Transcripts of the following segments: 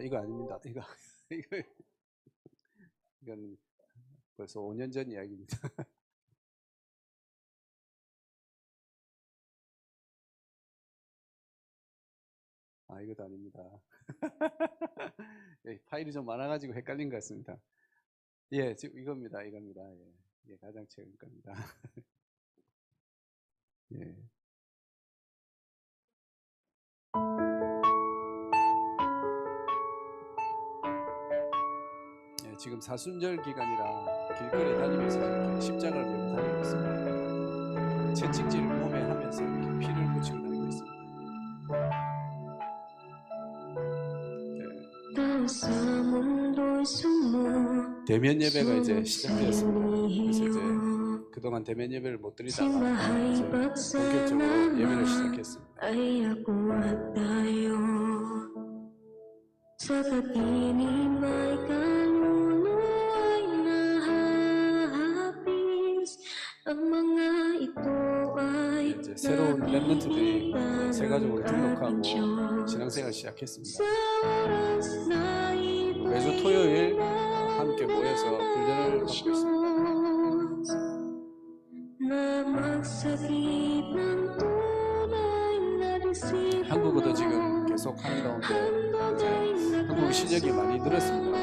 이거 아닙니다. 이거 이건 벌써 5년 전 이야기입니다. 이것도 아닙니다. 파일이 좀 많아가지고 헷갈린 것 같습니다. 예, 지금 이겁니다. 예, 가장 최근 겁니다. 예. 예, 지금 사순절 기간이라 길거리에 다니면서 이렇게 십자가를 메고 다니고 있습니다. 채찍질을 몸에 하면서 이렇게 피를 묻히고 다니고 있습니다. 대면 예배가 이제 시작되었습니다. 그래서 이제 그동안 대면 예배를 못 드리다가 이제 본격적으로 예배를 시작했습니다. 이제 새로운 랩런트들이 세가족으로 등록하고 신앙생활을 시작했습니다. 매주 토요일 함께 모여서 훈련을 받고 있습니다. 한국어도 지금 계속 하는 가운데 이제 한국 실력이 많이 늘었습니다.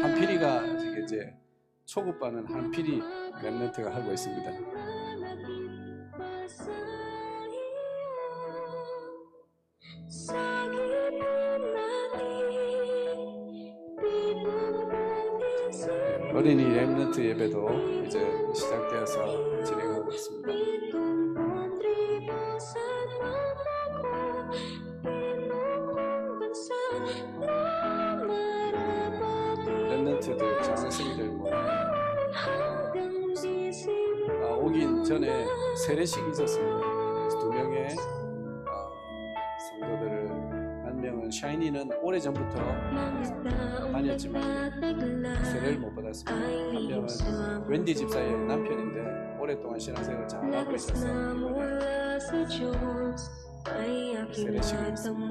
한필이가 이제 초급반은 한필이 랩런트가 하고 있습니다. 어린이 랩런트 예배도 이제 시작되어서 진행하고 있습니다. 랩런트들, 장학생들 오긴 전에 세례식이 있었습니다. 그래서 2명의 성도들을, 한 명은 샤이니는 오래전부터 다녔지만 세례를 못 받았습니다. 한 명은 웬디 집사의 남편인데 오랫동안 신앙생활을 잘하고 있어서 이번에 세례식을 했습니다.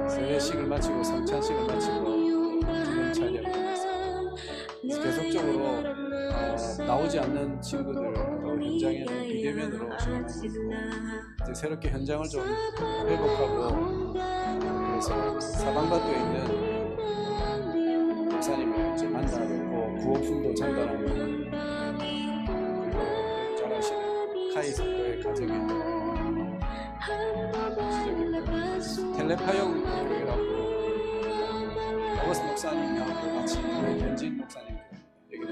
세례식을 마치고 성찬식을 마치고 기념 촬영을 했습니다. 계속적으로 나오지 않는 친구들도 현장에는 비대면으로 진행하고 있고, 이제 새롭게 현장을 좀 회복하고, 그래서 사방반도에 있는 목사님을 이제 만나고 구호품도 전달하고, 그리고 잘 아시는 카이 성도의 가정에 텔레파용 교회라고 어거스 목사님하고 같이 현진 목사님, 여기는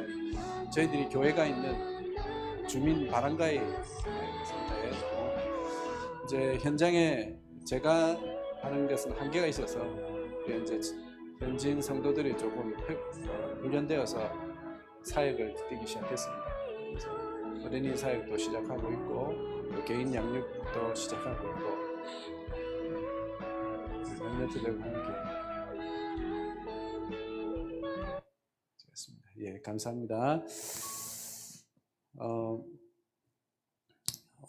저희들이 교회가 있는 주민 바란가이 센터에 이제 현장에 제가 하는 것은 한계가 있어서 이제 현진 성도들이 조금 훈련되어서 사역을 뛰기 시작했습니다. 그래서 어린이 사역도 시작하고 있고 개인 양육도 시작하고 있고 랩런트들과 함께 되었습니다. 예, 감사합니다.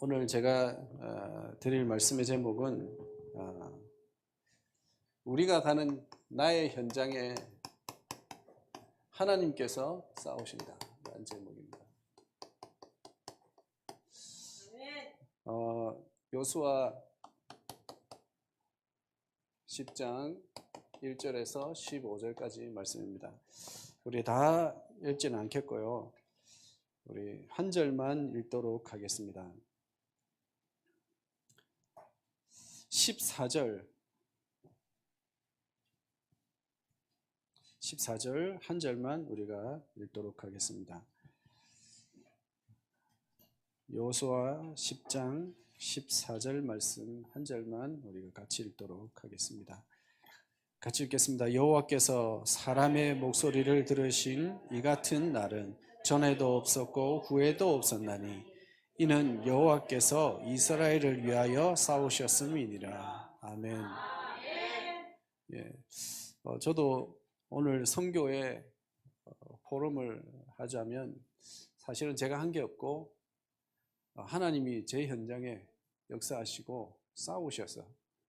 오늘 제가 드릴 말씀의 제목은 우리가 가는 나의 현장에 하나님께서 싸우신다 라는 제목입니다. 요수아 10장 1절에서 15절까지 말씀입니다. 우리 다 읽지는 않겠고요. 우리 한 절만 읽도록 하겠습니다. 14절 한 절만 우리가 읽도록 하겠습니다. 여호수아 10장 14절 말씀 한 절만 우리가 같이 읽도록 하겠습니다. 같이 읽겠습니다. 여호와께서 사람의 목소리를 들으신 이 같은 날은 전에도 없었고 후에도 없었나니 이는 여호와께서 이스라엘을 위하여 싸우셨음이니라. 아멘. 예, 저도 오늘 선교에 포럼을 하자면 사실은 제가 한 게 없고 하나님이 제 현장에 역사하시고 싸우셔서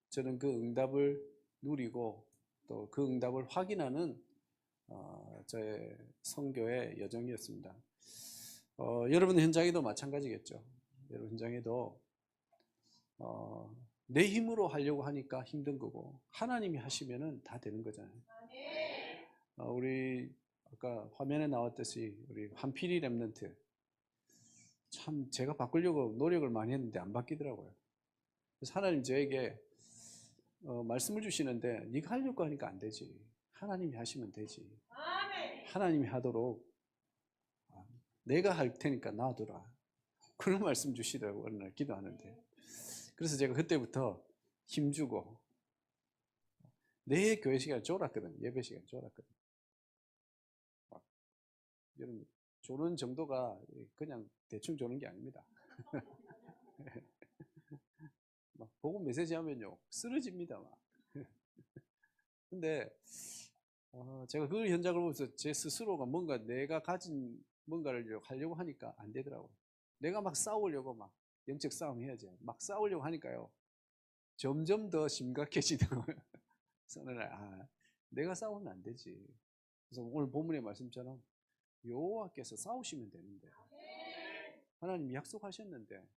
저는 그 응답을 누리고 또 그 응답을 확인하는 저의 선교의 여정이었습니다. 여러분 현장에도 마찬가지겠죠. 여러분 현장에도 내 힘으로 하려고 하니까 힘든 거고 하나님이 하시면은 다 되는 거잖아요. 우리 아까 화면에 나왔듯이 우리 한필이 렘넌트 참 제가 바꾸려고 노력을 많이 했는데 안 바뀌더라고요. 그래서 하나님 저에게 말씀을 주시는데 네가 하려고 하니까 안 되지. 하나님이 하시면 되지. 하나님이 하도록 내가 할 테니까 놔두라. 그런 말씀 주시더라고요. 어느 날 기도하는데. 그래서 제가 그때부터 힘주고 내 교회 시간을 졸았거든. 예배 시간 졸았거든. 여러분 조는 정도가 그냥 대충 조는 게 아닙니다. 막 보고 메시지 하면요 쓰러집니다. 막. 근데 제가 그 현장을 보면서 제 스스로가 뭔가 내가 가진 뭔가를 하려고 하니까 안 되더라고요. 내가 막 싸우려고 막 영적 싸움 해야지. 막 싸우려고 하니까요. 점점 더 심각해지더라고요. 그래서 어느 날 내가 싸우면 안 되지. 그래서 오늘 본문의 말씀처럼 여호와께서 싸우시면 되는데 하나님이 약속하셨는데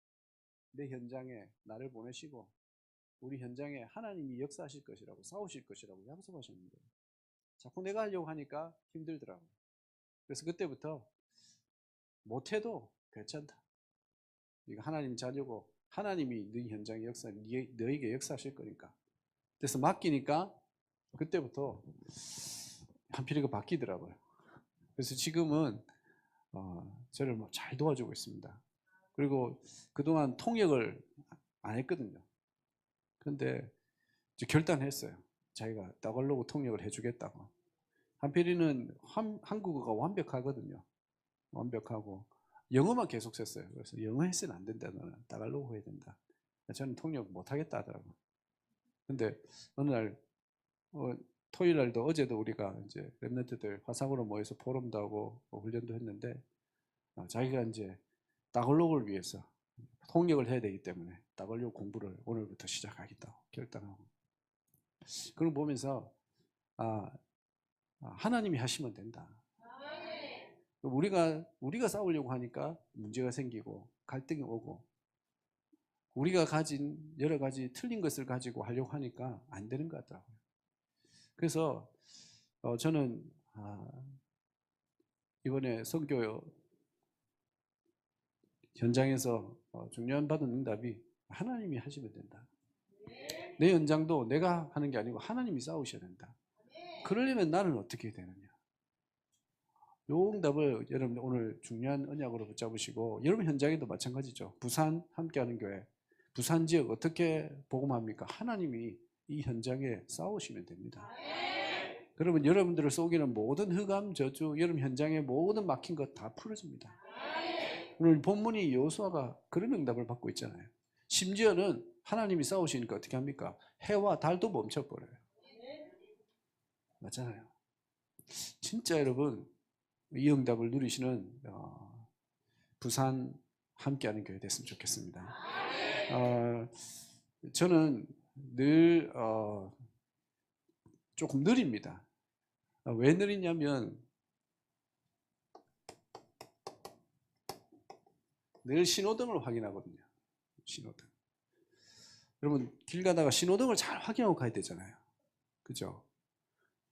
내 현장에 나를 보내시고 우리 현장에 하나님이 역사하실 것이라고 싸우실 것이라고 약속하셨는데 자꾸 내가 하려고 하니까 힘들더라고요. 그래서 그때부터 못해도 괜찮다. 이거 하나님 자녀고 하나님이 네 현장의 역사, 너에게 역사하실 거니까. 그래서 맡기니까 그때부터 한필이가 바뀌더라고요. 그래서 지금은 저를 잘 도와주고 있습니다. 그리고 그동안 통역을 안 했거든요. 그런데 결단했어요. 자기가 따갈로그 통역을 해주겠다고. 한필이는 한국어가 완벽하거든요. 완벽하고 영어만 계속 썼어요. 그래서 영어 했으면 안 된다. 너는 따갈로그 해야 된다. 저는 통역 못하겠다 하더라고요. 근데 어느 날 토요일 날도 어제도 우리가 이제 랩런트들 화상으로 모여서 포럼도 하고 훈련도 했는데 자기가 이제 따갈로그를 위해서 통역을 해야 되기 때문에 따갈로그 공부를 오늘부터 시작하겠다고 결단하고 그걸 보면서 하나님이 하시면 된다. 우리가 싸우려고 하니까 문제가 생기고 갈등이 오고 우리가 가진 여러 가지 틀린 것을 가지고 하려고 하니까 안 되는 것 같더라고요. 그래서 저는 이번에 선교 현장에서 중요한 받은 응답이 하나님이 하시면 된다. 내 현장도 내가 하는 게 아니고 하나님이 싸우셔야 된다. 그러려면 나는 어떻게 되느냐. 요 응답을 여러분 오늘 중요한 언약으로 붙잡으시고 여러분 현장에도 마찬가지죠. 부산 함께하는 교회 부산 지역 어떻게 복음합니까? 하나님이 이 현장에 싸우시면 됩니다. 그러면 여러분들을 속이는 모든 흑암 저주 여러분 현장에 모든 막힌 것 다 풀어집니다. 오늘 본문이 여호수아가 그런 응답을 받고 있잖아요. 심지어는 하나님이 싸우시니까 어떻게 합니까? 해와 달도 멈춰버려요. 맞잖아요. 진짜 여러분 이 응답을 누리시는 부산 함께하는 교회 됐으면 좋겠습니다. 저는 늘 조금 느립니다. 왜 느리냐면 늘 신호등을 확인하거든요. 신호등. 여러분 길 가다가 신호등을 잘 확인하고 가야 되잖아요. 그죠?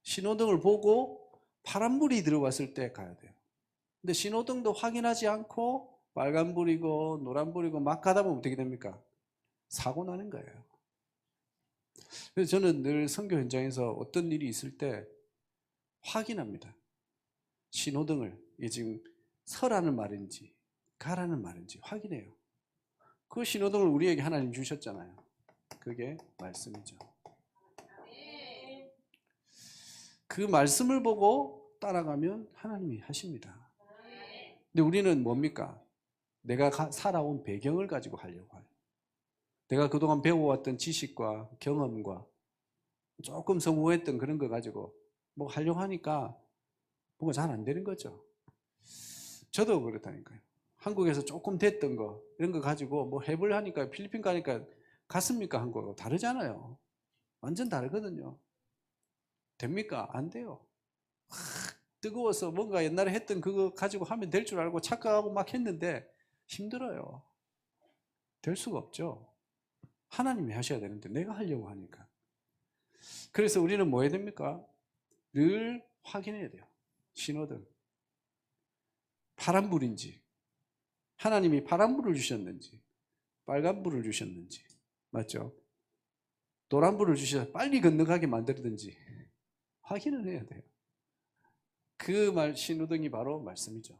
신호등을 보고 파란불이 들어왔을 때 가야 돼요. 근데 신호등도 확인하지 않고 빨간불이고 노란불이고 막 가다 보면 어떻게 됩니까? 사고 나는 거예요. 그래서 저는 늘 선교 현장에서 어떤 일이 있을 때 확인합니다. 신호등을 이게 지금 서라는 말인지 가라는 말인지 확인해요. 그 신호등을 우리에게 하나님 주셨잖아요. 그게 말씀이죠. 그 말씀을 보고 따라가면 하나님이 하십니다. 근데 우리는 뭡니까? 내가 살아온 배경을 가지고 하려고 해요. 내가 그동안 배워왔던 지식과 경험과 조금 성공했던 그런 거 가지고 뭐 하려고 하니까 뭔가 잘 안 되는 거죠. 저도 그렇다니까요. 한국에서 조금 됐던 거 이런 거 가지고 뭐 해볼 하니까 필리핀 가니까 갔습니까? 한국하고 다르잖아요. 완전 다르거든요. 됩니까? 안 돼요. 뜨거워서 뭔가 옛날에 했던 그거 가지고 하면 될 줄 알고 착각하고 막 했는데 힘들어요. 될 수가 없죠. 하나님이 하셔야 되는데 내가 하려고 하니까. 그래서 우리는 뭐 해야 됩니까? 늘 확인해야 돼요. 신호등. 파란불인지, 하나님이 파란불을 주셨는지, 빨간불을 주셨는지, 맞죠? 노란불을 주셔서 빨리 건너가게 만들든지 확인을 해야 돼요. 그 신호등이 바로 말씀이죠.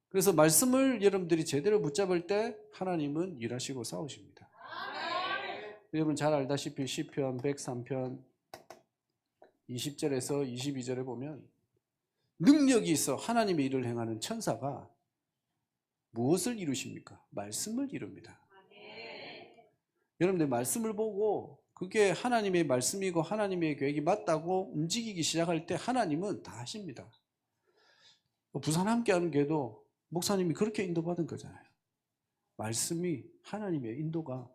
그래서 말씀을 여러분들이 제대로 붙잡을 때 하나님은 일하시고 싸우십니다. 여러분 잘 알다시피 시편 103편 20절에서 22절에 보면 능력이 있어 하나님의 일을 행하는 천사가 무엇을 이루십니까? 말씀을 이룹니다. 여러분들 말씀을 보고 그게 하나님의 말씀이고 하나님의 계획이 맞다고 움직이기 시작할 때 하나님은 다 하십니다. 부산 함께하는 게도 목사님이 그렇게 인도받은 거잖아요. 말씀이 하나님의 인도가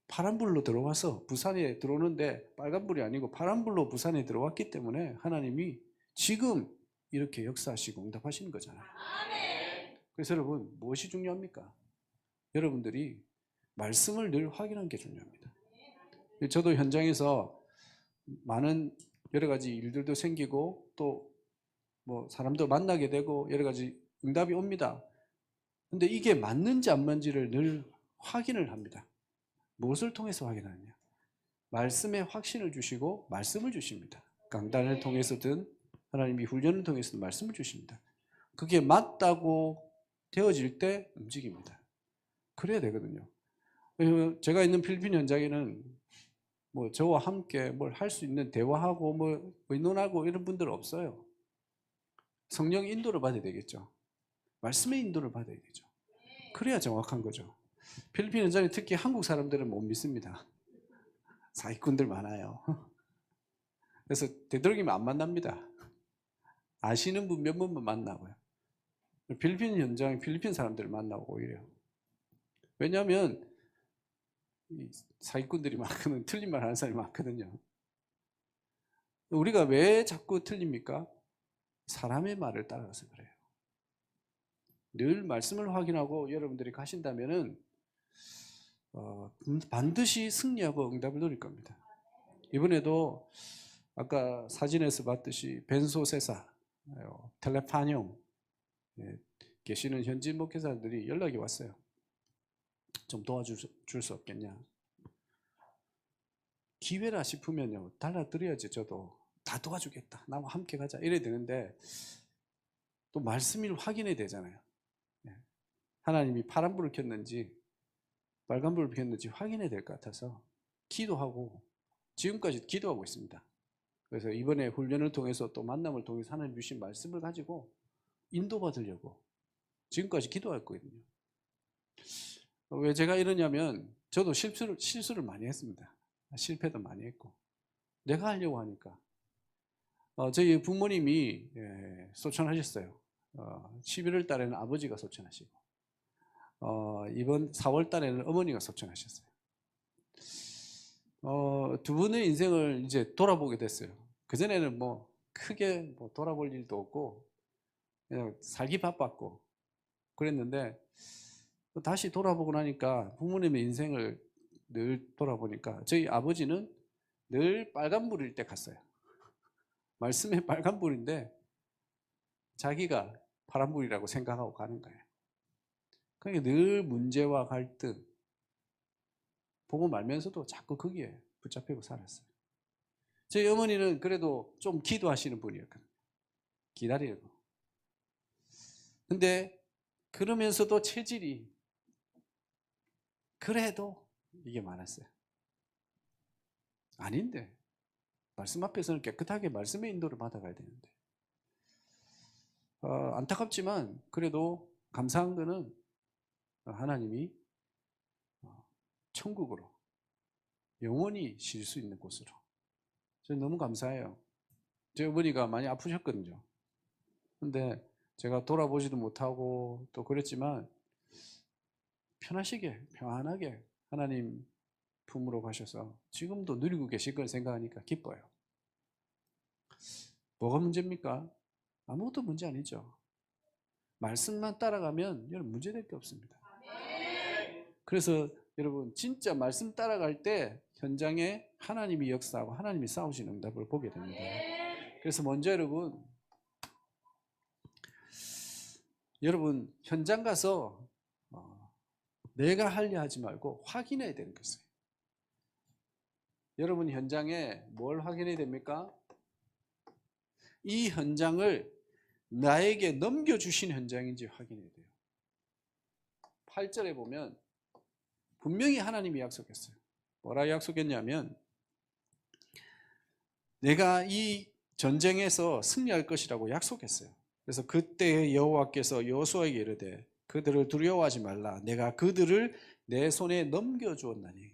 파란불로 들어와서 부산에 들어오는데 빨간불이 아니고 파란불로 부산에 들어왔기 때문에 하나님이 지금 이렇게 역사하시고 응답하시는 거잖아요. 그래서 여러분 무엇이 중요합니까? 여러분들이 말씀을 늘 확인하는 게 중요합니다. 저도 현장에서 많은 여러 가지 일들도 생기고 또 뭐 사람도 만나게 되고 여러 가지 응답이 옵니다. 근데 이게 맞는지 안 맞는지를 늘 확인을 합니다. 무엇을 통해서 확인하느냐? 말씀에 확신을 주시고 말씀을 주십니다. 강단을 통해서든 하나님이 훈련을 통해서든 말씀을 주십니다. 그게 맞다고 되어질 때 움직입니다. 그래야 되거든요. 제가 있는 필리핀 현장에는 뭐 저와 함께 뭘 할 수 있는 대화하고 뭐 의논하고 이런 분들 없어요. 성령 인도를 받아야 되겠죠. 말씀의 인도를 받아야 되죠. 그래야 정확한 거죠. 필리핀 현장에 특히 한국 사람들은 못 믿습니다. 사기꾼들 많아요. 그래서 되도록이면 안 만납니다. 아시는 분 몇 분만 만나고요. 필리핀 현장에 필리핀 사람들을 만나고 오히려. 왜냐하면 사기꾼들이 많거든. 틀린 말 하는 사람이 많거든요. 우리가 왜 자꾸 틀립니까? 사람의 말을 따라가서 그래요. 늘 말씀을 확인하고 여러분들이 가신다면은 반드시 승리하고 응답을 누릴 겁니다. 이번에도 아까 사진에서 봤듯이 벤소세사, 텔레파뇽 계시는 현지 목회자들이 연락이 왔어요. 좀 도와줄 수 없겠냐? 기회라 싶으면요 달라드려야지. 저도 다 도와주겠다. 나와 함께 가자 이래야 되는데 또 말씀을 확인해야 되잖아요. 하나님이 파란불을 켰는지 빨간불을 켰는지 확인해야 될 것 같아서 기도하고 지금까지 기도하고 있습니다. 그래서 이번에 훈련을 통해서 또 만남을 통해서 하나님 주신 말씀을 가지고 인도받으려고 지금까지 기도했거든요. 왜 제가 이러냐면 저도 실수를 많이 했습니다. 실패도 많이 했고 내가 하려고 하니까 저희 부모님이 소천하셨어요. 11월 달에는 아버지가 소천하시고 이번 4월 달에는 어머니가 소천하셨어요. 두 분의 인생을 이제 돌아보게 됐어요. 그전에는 뭐 크게 뭐 돌아볼 일도 없고 그냥 살기 바빴고 그랬는데 다시 돌아보고 나니까 부모님의 인생을 늘 돌아보니까 저희 아버지는 늘 빨간불일 때 갔어요. 말씀에 빨간불인데 자기가 파란불이라고 생각하고 가는 거예요. 그러니까 늘 문제와 갈등 보고 말면서도 자꾸 거기에 붙잡히고 살았어요. 저희 어머니는 그래도 좀 기도하시는 분이었거든요. 기다리고. 근데 그러면서도 체질이 그래도 이게 많았어요. 아닌데 말씀 앞에서는 깨끗하게 말씀의 인도를 받아가야 되는데 안타깝지만 그래도 감사한 거는 하나님이 천국으로 영원히 쉴 수 있는 곳으로 저는 너무 감사해요. 제 어머니가 많이 아프셨거든요. 근데 제가 돌아보지도 못하고 또 그랬지만 편하시게 평안하게 하나님 품으로 가셔서 지금도 누리고 계실 걸 생각하니까 기뻐요. 뭐가 문제입니까? 아무것도 문제 아니죠. 말씀만 따라가면 여러분 문제될 게 없습니다. 그래서 여러분 진짜 말씀 따라갈 때 현장에 하나님이 역사하고 하나님이 싸우시는 응답을 보게 됩니다. 그래서 먼저 여러분 현장 가서 내가 하려 하지 말고 확인해야 되는 것이에요. 여러분 현장에 뭘 확인해야 됩니까? 이 현장을 나에게 넘겨주신 현장인지 확인해야 돼요. 8절에 보면 분명히 하나님이 약속했어요. 뭐라 약속했냐면 내가 이 전쟁에서 승리할 것이라고 약속했어요. 그래서 그때 여호와께서 여호수아에게 이르되 그들을 두려워하지 말라. 내가 그들을 내 손에 넘겨주었나니.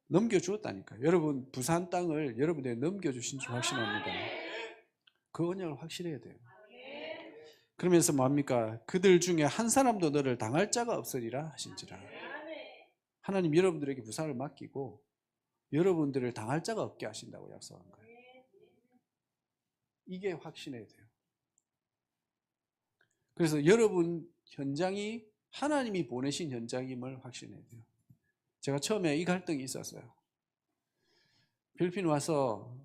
넘겨주었다니까요. 여러분 부산 땅을 여러분에게 넘겨주신 줄 확신합니다. 그 언약을 확실해야 돼요. 그러면서 뭡니까? 그들 중에 한 사람도 너를 당할 자가 없으리라 하신지라. 하나님 여러분들에게 부산을 맡기고 여러분들을 당할 자가 없게 하신다고 약속한 거예요. 이게 확신해야 돼요. 그래서 여러분 현장이 하나님이 보내신 현장임을 확신해야 돼요. 제가 처음에 이 갈등이 있었어요. 필리핀 와서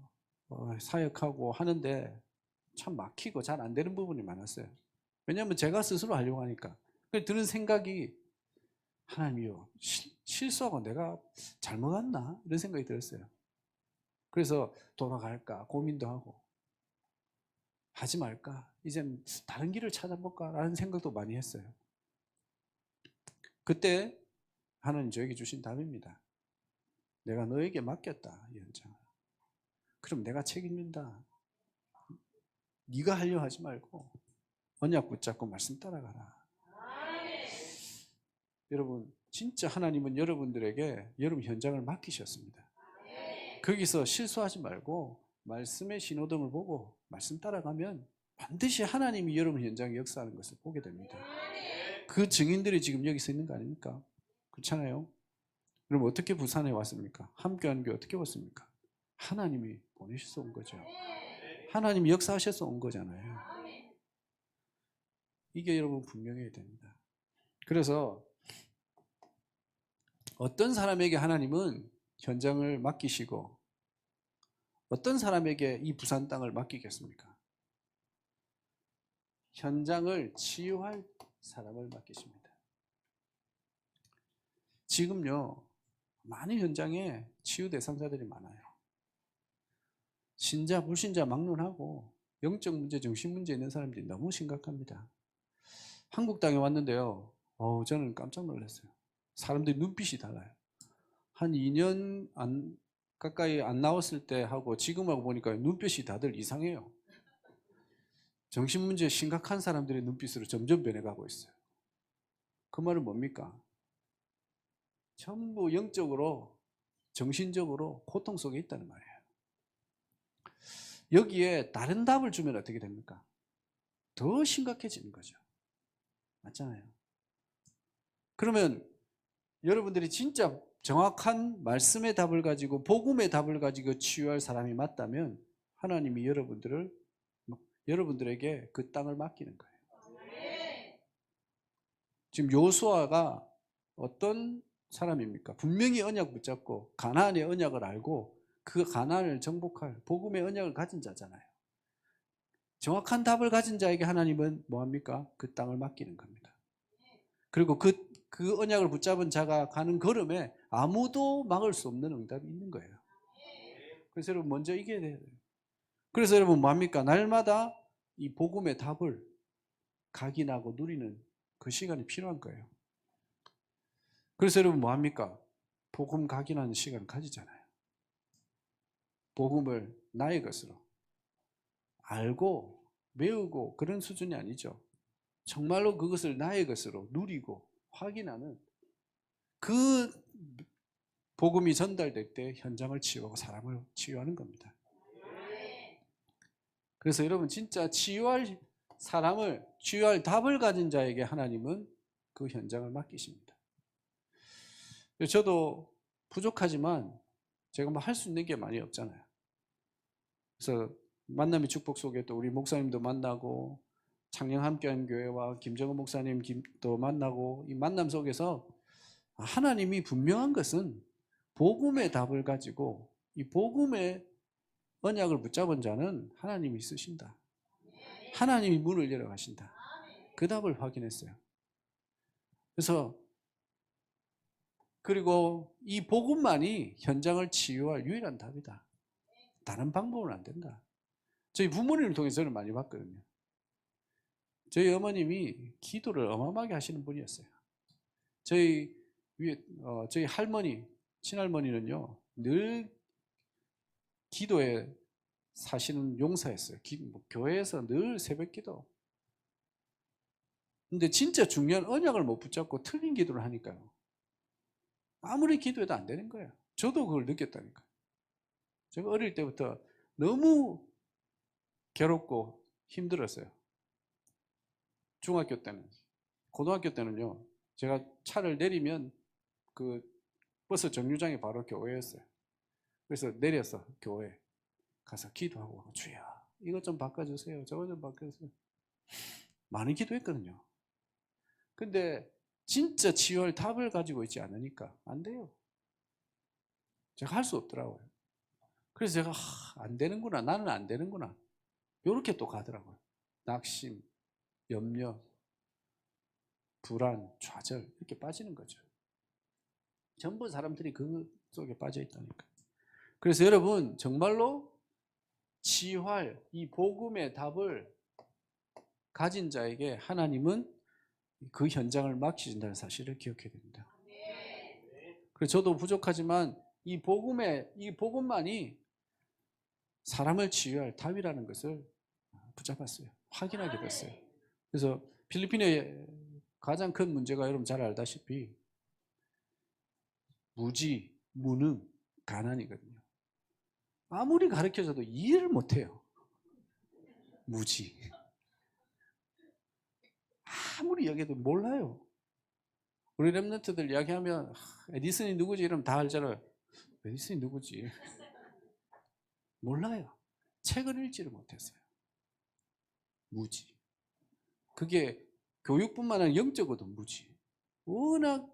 사역하고 하는데 참 막히고 잘 안 되는 부분이 많았어요. 왜냐하면 제가 스스로 하려고 하니까. 드는 생각이 하나님이요, 실수하고 내가 잘못했나? 이런 생각이 들었어요. 그래서 돌아갈까 고민도 하고 하지 말까? 이젠 다른 길을 찾아볼까? 라는 생각도 많이 했어요. 그때 하나님 저에게 주신 답입니다. 내가 너에게 맡겼다, 이 현장을. 그럼 내가 책임진다. 네가 하려 하지 말고 언약 붙잡고 말씀 따라가라. 여러분 진짜 하나님은 여러분들에게 여러분 현장을 맡기셨습니다. 거기서 실수하지 말고 말씀의 신호등을 보고 말씀 따라가면 반드시 하나님이 여러분 현장에 역사하는 것을 보게 됩니다. 그 증인들이 지금 여기서 있는 거 아닙니까? 그렇잖아요. 그럼 어떻게 부산에 왔습니까? 함께하는 게 어떻게 왔습니까? 하나님이 보내셔서 온 거죠. 하나님이 역사하셔서 온 거잖아요. 이게 여러분 분명해야 됩니다. 그래서 어떤 사람에게 하나님은 현장을 맡기시고 어떤 사람에게 이 부산 땅을 맡기겠습니까? 현장을 치유할 사람을 맡기십니다. 지금요 많은 현장에 치유 대상자들이 많아요. 신자 불신자 막론하고 영적 문제 정신 문제 있는 사람들이 너무 심각합니다. 한국 땅에 왔는데요 저는 깜짝 놀랐어요. 사람들이 눈빛이 달라요. 한 2년 가까이 안 나왔을 때 하고 지금하고 보니까 눈빛이 다들 이상해요. 정신문제 심각한 사람들의 눈빛으로 점점 변해가고 있어요. 그 말은 뭡니까? 전부 영적으로 정신적으로 고통 속에 있다는 말이에요. 여기에 다른 답을 주면 어떻게 됩니까? 더 심각해지는 거죠. 맞잖아요. 그러면 여러분들이 진짜 정확한 말씀의 답을 가지고 복음의 답을 가지고 치유할 사람이 맞다면 하나님이 여러분들에게 그 땅을 맡기는 거예요. 지금 여호수아가 어떤 사람입니까? 분명히 언약 붙잡고 가나안의 언약을 알고 그 가나안을 정복할 복음의 언약을 가진 자잖아요. 정확한 답을 가진 자에게 하나님은 뭐합니까? 그 땅을 맡기는 겁니다. 그리고 그 언약을 붙잡은 자가 가는 걸음에 아무도 막을 수 없는 응답이 있는 거예요. 그래서 여러분 먼저 이겨야 돼요. 그래서 여러분 뭐합니까? 날마다 이 복음의 답을 각인하고 누리는 그 시간이 필요한 거예요. 그래서 여러분 뭐합니까? 복음 각인하는 시간을 가지잖아요. 복음을 나의 것으로 알고 외우고 그런 수준이 아니죠. 정말로 그것을 나의 것으로 누리고 확인하는 그 복음이 전달될 때 현장을 치유하고 사람을 치유하는 겁니다. 그래서 여러분 진짜 치유할 사람을 치유할 답을 가진 자에게 하나님은 그 현장을 맡기십니다. 저도 부족하지만 제가 뭐 할 수 있는 게 많이 없잖아요. 그래서 만남의 축복 속에 또 우리 목사님도 만나고 창녕 함께한 교회와 김정은 목사님도 만나고 이 만남 속에서 하나님이 분명한 것은 복음의 답을 가지고 이 복음의 언약을 붙잡은 자는 하나님이 쓰신다. 하나님이 문을 열어가신다. 그 답을 확인했어요. 그리고 이 복음만이 현장을 치유할 유일한 답이다. 다른 방법은 안 된다. 저희 부모님을 통해서 저는 많이 봤거든요. 저희 어머님이 기도를 어마어마하게 하시는 분이었어요. 저희 할머니, 친할머니는요, 늘 기도에 사시는 용사였어요. 교회에서 늘 새벽 기도. 근데 진짜 중요한 언약을 못 붙잡고 틀린 기도를 하니까요. 아무리 기도해도 안 되는 거예요. 저도 그걸 느꼈다니까요. 제가 어릴 때부터 너무 괴롭고 힘들었어요. 중학교 때는. 고등학교 때는요, 제가 차를 내리면 그 버스 정류장이 바로 교회였어요. 그래서 내려서 교회 가서 기도하고, 주여, 이것 좀 바꿔주세요. 저것 좀 바꿔주세요. 많이 기도했거든요. 근데 진짜 치유할 답을 가지고 있지 않으니까 안 돼요. 제가 할 수 없더라고요. 그래서 제가 안 되는구나, 나는 안 되는구나, 이렇게 또 가더라고요. 낙심, 염려, 불안, 좌절, 이렇게 빠지는 거죠. 전부 사람들이 그 속에 빠져 있다니까요. 그래서 여러분, 정말로 치유할 이 복음의 답을 가진 자에게 하나님은 그 현장을 맡기신다는 사실을 기억해야 됩니다. 그래서 저도 부족하지만 이 복음만이 사람을 치유할 답이라는 것을 붙잡았어요. 확인하게 됐어요. 그래서 필리핀의 가장 큰 문제가 여러분 잘 알다시피 무지, 무능, 가난이거든요. 아무리 가르쳐줘도 이해를 못해요. 무지. 아무리 얘기해도 몰라요. 우리 랩런트들 이야기하면 에디슨이 누구지? 이러면 다 알잖아요. 에디슨이 누구지? 몰라요. 책을 읽지를 못했어요. 무지. 그게 교육뿐만 아니라 영적으로도 무지. 워낙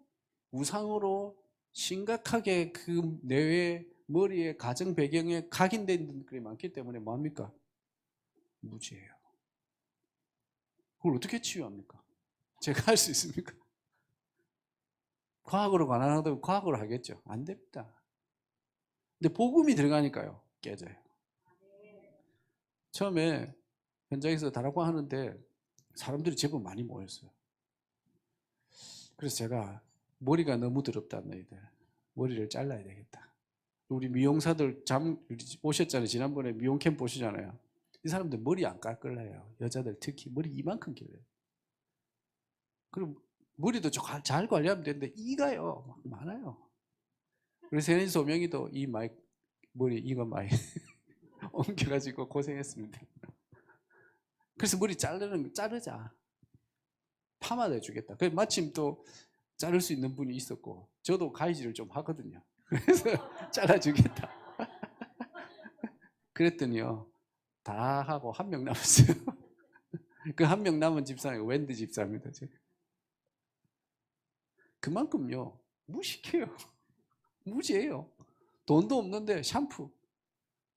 우상으로 심각하게 그 뇌에, 머리에, 가정 배경에 각인된 것들이 많기 때문에 뭐합니까? 무지예요. 그걸 어떻게 치유합니까? 제가 할 수 있습니까? 과학으로 가난하다고 과학으로 하겠죠. 안 됩니다. 근데 복음이 들어가니까요, 깨져요. 처음에 현장에서 다락방 하는데 사람들이 제법 많이 모였어요. 그래서 제가 머리가 너무 더럽다, 너희들. 머리를 잘라야 되겠다. 우리 미용사들 오셨잖아요. 지난번에 미용 캠프 오시잖아요. 이 사람들 머리 안 깎을래요. 여자들 특히 머리 이만큼 길어요. 그럼 머리도 잘 관리하면 되는데 이가요 많아요. 그래서 현인 소명이도 이 머리 이거 많이 옮겨가지고 고생했습니다. 그래서 머리 자르자. 파마도 해주겠다. 그래서 마침 또 자를 수 있는 분이 있었고 저도 가위질을 좀 하거든요. 그래서 잘라주겠다. 그랬더니요 다 하고 한 명 남았어요. 그 한 명 남은 집사는 웬드 집사입니다. 그만큼요 무식해요. 무지해요. 돈도 없는데 샴푸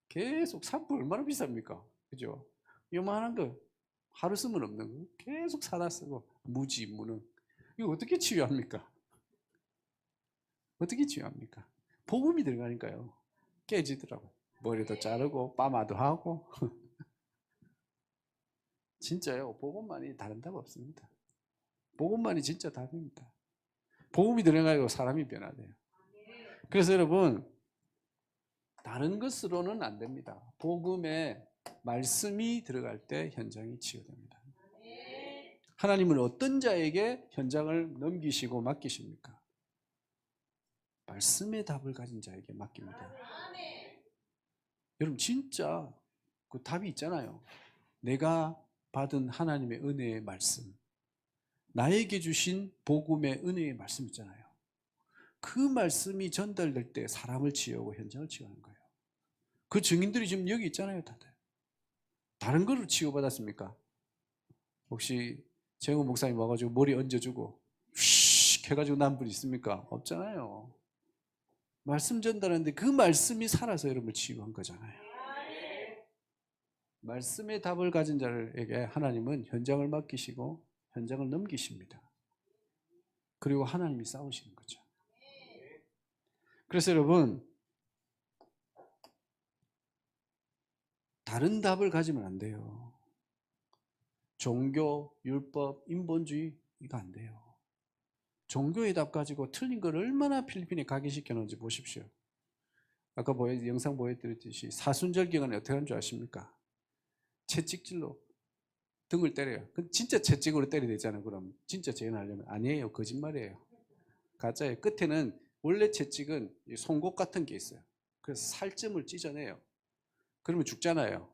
계속 샴푸 얼마나 비쌉니까? 그죠? 요만한 거 하루 쓰면 없는 거 계속 사다 쓰고 무지 무능. 이거 어떻게 치유합니까? 어떻게 치유합니까? 복음이 들어가니까요 깨지더라고. 머리도 자르고 파마도 하고. 진짜요. 복음만이 다른 답 없습니다. 복음만이 진짜 답입니다. 복음이 들어가고 사람이 변화돼요. 그래서 여러분 다른 것으로는 안 됩니다. 복음에 말씀이 들어갈 때 현장이 치유됩니다. 하나님은 어떤 자에게 현장을 넘기시고 맡기십니까? 말씀의 답을 가진 자에게 맡깁니다. 여러분 진짜 그 답이 있잖아요. 내가 받은 하나님의 은혜의 말씀, 나에게 주신 복음의 은혜의 말씀 있잖아요. 그 말씀이 전달될 때 사람을 치유하고 현장을 치유하는 거예요. 그 증인들이 지금 여기 있잖아요, 다들. 다른 거로 치유받았습니까? 혹시 재호 목사님 와가지고 머리 얹어주고 휙 해가지고 난 분 있습니까? 없잖아요. 말씀 전달하는데 그 말씀이 살아서 여러분을 치유한 거잖아요. 말씀의 답을 가진 자들에게 하나님은 현장을 맡기시고 현장을 넘기십니다. 그리고 하나님이 싸우시는 거죠. 그래서 여러분, 다른 답을 가지면 안 돼요. 종교, 율법, 인본주의 이거 안 돼요. 종교의 답 가지고 틀린 걸 얼마나 필리핀에 각인시켜 놓은지 보십시오. 아까 영상 보여드렸듯이 사순절기간에 어떻게 하는 줄 아십니까? 채찍질로 등을 때려요. 진짜 채찍으로 때려야 되잖아요. 그럼 진짜 재현하려면 아니에요. 거짓말이에요. 가짜예요. 끝에는 원래 채찍은 송곳 같은 게 있어요. 그래서 살점을 찢어내요. 그러면 죽잖아요.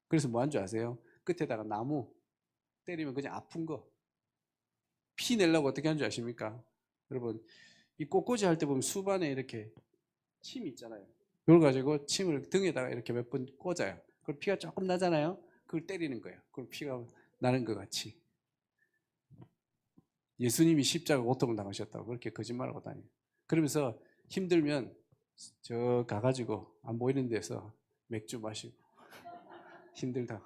그래서 뭐 한 줄 아세요? 끝에다가 나무 때리면 그냥 아픈 거 피 내려고 어떻게 하는 줄 아십니까? 여러분, 이 꽃꽂이 할 때 보면 수반에 이렇게 침 있잖아요. 이걸 가지고 침을 등에다가 이렇게 몇 번 꽂아요. 그럼 피가 조금 나잖아요. 그걸 때리는 거예요. 그럼 피가 나는 것 같이. 예수님이 십자가 고통을 당하셨다고 그렇게 거짓말하고 다녀요. 그러면서 힘들면 저 가가지고 안 보이는 데서 맥주 마시고 힘들다.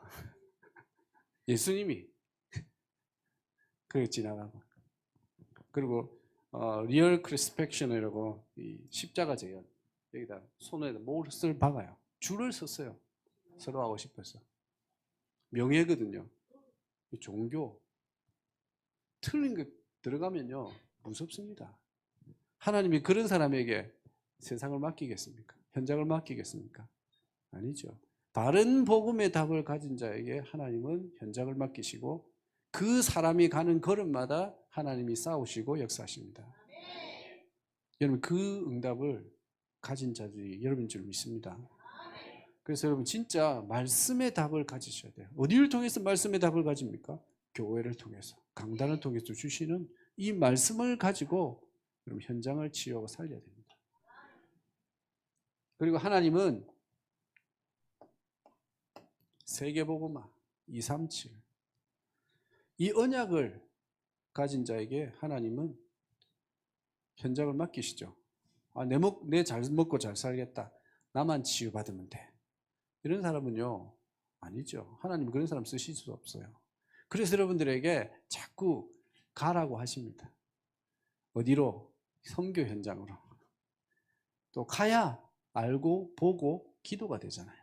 예수님이 그렇게 지나가고. 그리고 리얼 크리스펙션이라고 이 십자가 재현 여기다 손에다 못을 박아요. 줄을 섰어요. 서로 하고 싶어서. 명예거든요. 종교 틀린 거 들어가면요 무섭습니다. 하나님이 그런 사람에게 세상을 맡기겠습니까? 현장을 맡기겠습니까? 아니죠. 바른 복음의 답을 가진 자에게 하나님은 현장을 맡기시고 그 사람이 가는 걸음마다 하나님이 싸우시고 역사하십니다. 여러분 그 응답을 가진 자들이 여러분인 줄 믿습니다. 그래서 여러분 진짜 말씀의 답을 가지셔야 돼요. 어디를 통해서 말씀의 답을 가집니까? 교회를 통해서, 강단을 통해서 주시는 이 말씀을 가지고 여러분 현장을 치유하고 살려야 됩니다. 그리고 하나님은 세계복음화 237 이 언약을 가진 자에게 하나님은 현장을 맡기시죠. 내 잘 먹고 잘 살겠다. 나만 치유받으면 돼. 이런 사람은요 아니죠. 하나님 그런 사람 쓰실 수 없어요. 그래서 여러분들에게 자꾸 가라고 하십니다. 어디로? 선교 현장으로. 또 가야 알고 보고 기도가 되잖아요.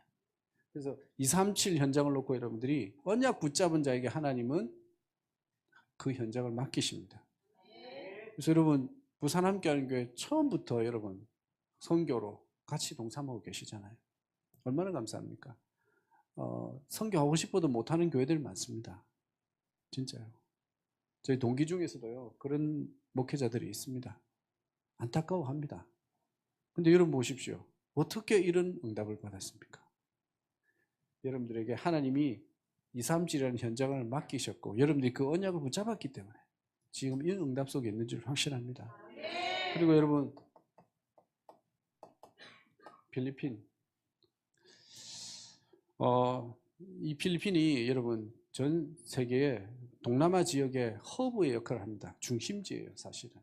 그래서 237 현장을 놓고 여러분들이 언약 붙잡은 자에게 하나님은 그 현장을 맡기십니다. 그래서 여러분 부산 함께하는 교회 처음부터 여러분 선교로 같이 동참하고 계시잖아요. 얼마나 감사합니까? 선교하고 싶어도 못하는 교회들 많습니다. 진짜요. 저희 동기 중에서도요 그런 목회자들이 있습니다. 안타까워합니다. 근데 여러분 보십시오. 어떻게 이런 응답을 받았습니까? 여러분들에게 하나님이 237이라는 현장을 맡기셨고 여러분들이 그 언약을 붙잡았기 때문에 지금 이 응답 속에 있는 줄 확신합니다. 그리고 여러분 필리핀 이 필리핀이 여러분 전 세계의 동남아 지역의 허브의 역할을 합니다. 중심지예요, 사실은.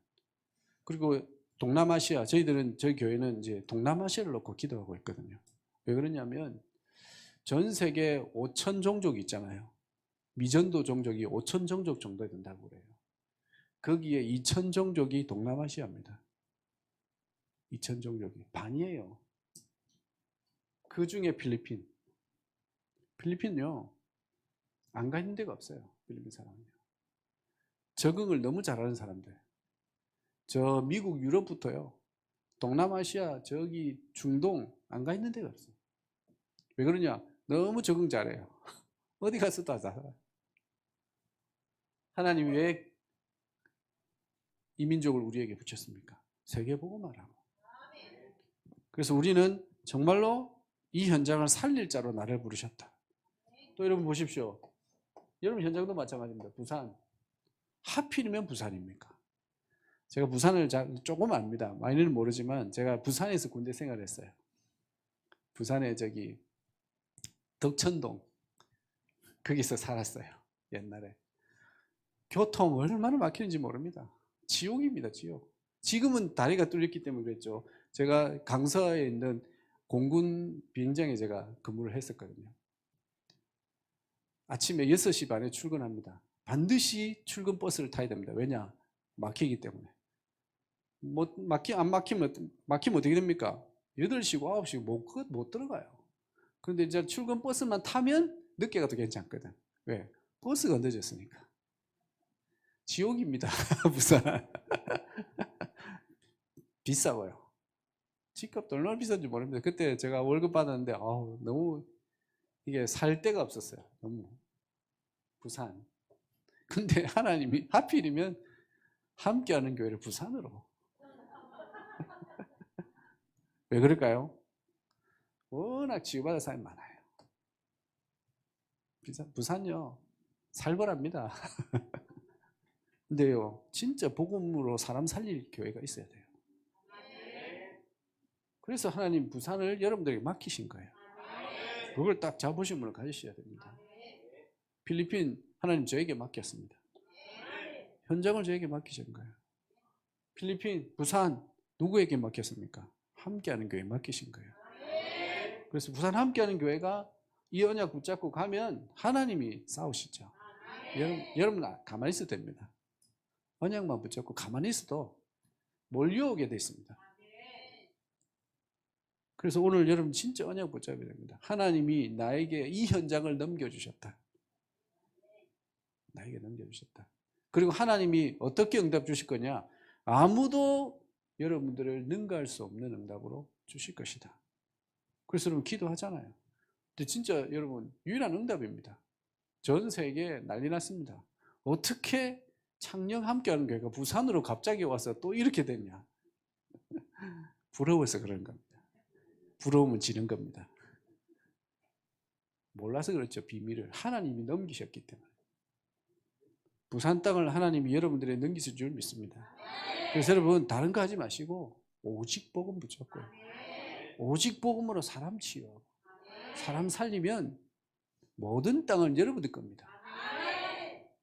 그리고 동남아시아, 저희 교회는 이제 동남아시아를 놓고 기도하고 있거든요. 왜 그러냐면 전 세계 5천 종족이 있잖아요. 미전도 종족이 5천 종족 정도 된다고 그래요. 거기에 2천 종족이 동남아시아입니다. 2천 종족이 반이에요. 그 중에 필리핀요 안 가 있는 데가 없어요. 필리핀 사람은요. 적응을 너무 잘하는 사람들. 저 미국 유럽부터요 동남아시아 저기 중동 안 가 있는 데가 없어요. 왜 그러냐? 너무 적응 잘해요. 어디 가서 다 살아요. 하나님이 왜 이 민족을 우리에게 붙였습니까? 세계복음화라고. 그래서 우리는 정말로 이 현장을 살릴 자로 나를 부르셨다. 또 여러분 보십시오. 여러분 현장도 마찬가지입니다. 부산. 하필이면 부산입니까? 제가 부산을 조금 압니다. 많이는 모르지만 제가 부산에서 군대 생활을 했어요. 부산에 저기 덕천동 거기서 살았어요. 옛날에. 교통 얼마나 막히는지 모릅니다. 지옥입니다. 지옥. 지금은 다리가 뚫렸기 때문에 그랬죠. 제가 강서에 있는 공군 비행장에 제가 근무를 했었거든요. 아침에 6시 반에 출근합니다. 반드시 출근 버스를 타야 됩니다. 왜냐? 막히기 때문에. 안 막히면 어떻게 됩니까? 8시고 9시고 못 들어가요. 그런데 이제 출근 버스만 타면 늦게 가도 괜찮거든. 왜? 버스가 늦었으니까. 지옥입니다. 부산. 비싸고요. 집값도 얼마나 비싼지 모릅니다. 그때 제가 월급 받았는데 너무 이게 살 데가 없었어요. 너무. 부산. 근데 하나님이 하필이면 함께하는 교회를 부산으로. 왜 그럴까요? 워낙 지구받을 사람이 많아요. 부산요, 살벌합니다. 근데요, 진짜 복음으로 사람 살릴 교회가 있어야 돼요. 그래서 하나님 부산을 여러분들에게 맡기신 거예요. 그걸 딱 자부심을 가지셔야 됩니다. 필리핀 하나님 저에게 맡겼습니다. 현장을 저에게 맡기신 거예요. 필리핀, 부산 누구에게 맡겼습니까? 함께하는 교회에 맡기신 거예요. 그래서 부산 함께하는 교회가 이 언약 붙잡고 가면 하나님이 싸우시죠. 여러분 가만히 있어도 됩니다. 언약만 붙잡고 가만히 있어도 몰려오게 돼 있습니다. 그래서 오늘 여러분 진짜 언약 붙잡아야 됩니다. 하나님이 나에게 이 현장을 넘겨주셨다. 나에게 넘겨주셨다. 그리고 하나님이 어떻게 응답 주실 거냐? 아무도 여러분들을 능가할 수 없는 응답으로 주실 것이다. 그래서 여러분 기도하잖아요. 근데 진짜 여러분 유일한 응답입니다. 전 세계에 난리 났습니다. 어떻게 창녕 함께하는 교회가 부산으로 갑자기 와서 또 이렇게 됐냐? 부러워서 그런 겁니다. 부러우면 지는 겁니다. 몰라서 그렇죠. 비밀을 하나님이 넘기셨기 때문에. 부산 땅을 하나님이 여러분들에게 넘기실 줄 믿습니다. 그래서 여러분 다른 거 하지 마시고 오직 복음 붙잡고 오직 복음으로 사람 치유하고 사람 살리면 모든 땅은 여러분들 겁니다.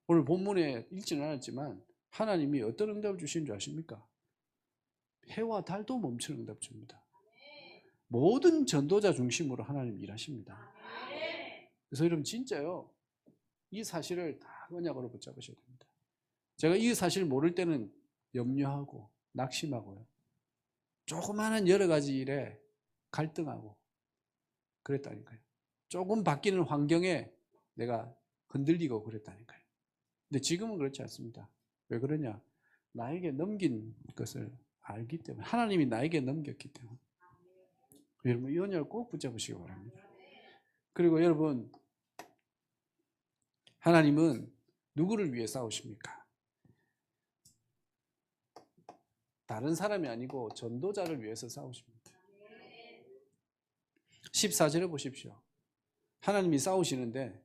오늘 본문에 읽지는 않았지만 하나님이 어떤 응답을 주시는 줄 아십니까? 해와 달도 멈추는 응답 줍니다. 모든 전도자 중심으로 하나님 일하십니다. 그래서 여러분 진짜요, 이 사실을 다 언약으로 붙잡으셔야 됩니다. 제가 이 사실을 모를 때는 염려하고 낙심하고요, 조그마한 여러 가지 일에 갈등하고 그랬다니까요. 조금 바뀌는 환경에 내가 흔들리고 그랬다니까요. 근데 지금은 그렇지 않습니다. 왜 그러냐? 나에게 넘긴 것을 알기 때문에, 하나님이 나에게 넘겼기 때문에. 여러분 이 언약을 꼭 붙잡으시기 바랍니다. 그리고 여러분, 하나님은 누구를 위해 싸우십니까? 다른 사람이 아니고 전도자를 위해서 싸우십니다. 14절에 보십시오. 하나님이 싸우시는데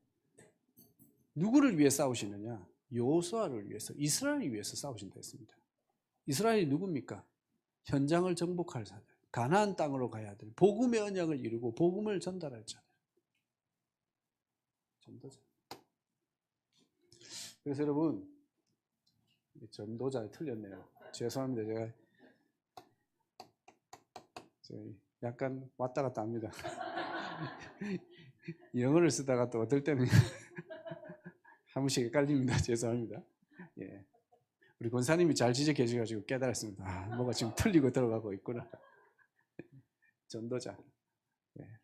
누구를 위해 싸우시느냐? 여호수아를 위해서, 이스라엘을 위해서 싸우신다 했습니다. 이스라엘이 누굽니까? 현장을 정복할 자들, 가나안 땅으로 가야 될 복음의 언약을 이루고 복음을 전달할 자들, 전도자. 그래서 여러분, 전도자 틀렸네요. 죄송합니다. 제가 약간 왔다 갔다 합니다. 영어를 쓰다가 또 어떨 때는 한 번씩 헷갈립니다. 죄송합니다. 예. 우리 권사님이 잘 지적해 주셔가지고 깨달았습니다. 뭐가 지금 틀리고 들어가고 있구나. 전도자. 예.